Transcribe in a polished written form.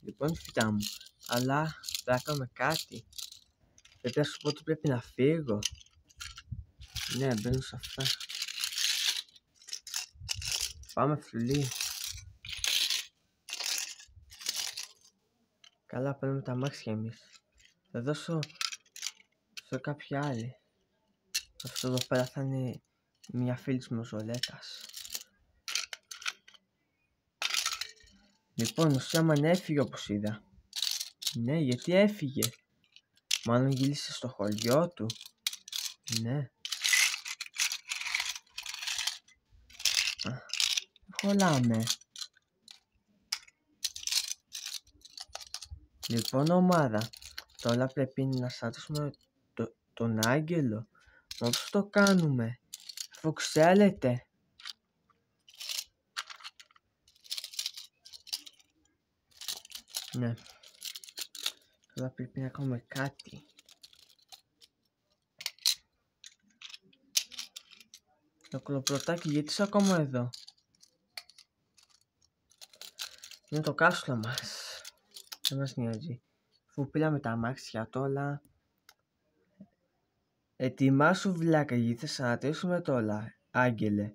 Λοιπόν, φυτά μου, αλλά πρέπει να κάνουμε κάτι. Πρέπει να σου πω ότι πρέπει να φύγω. Ναι, μπαίνω σε αυτά. Πάμε, φλουλί. Καλά, παίρνουμε τα αμάξια εμείς. Θα δώσω σε κάποια άλλη. Αυτό εδώ πέρα θα είναι μια φίλη της μοζολέτας. Λοιπόν, ο Σιάμαν έφυγε όπως είδα. Ναι, γιατί έφυγε? Μάλλον γύρισε στο χωριό του. Ναι. Χωλάμε. Λοιπόν, ομάδα, τώρα πρέπει να σάτωσουμε τον άγγελο. Μα πώς το κάνουμε? Αφού ξέρετε. Ναι. Τώρα πρέπει να κάνουμε κάτι. Το κολοπλωτάκι, γιατί είσαι ακόμα εδώ? Είναι το κάστρο μας. Δεν μας νοιάζει. Αφού πήραμε τα αμάξια τώρα. Ετοιμάσου βλάκα, γιατί θα σανατήσουμε τώρα, άγγελε.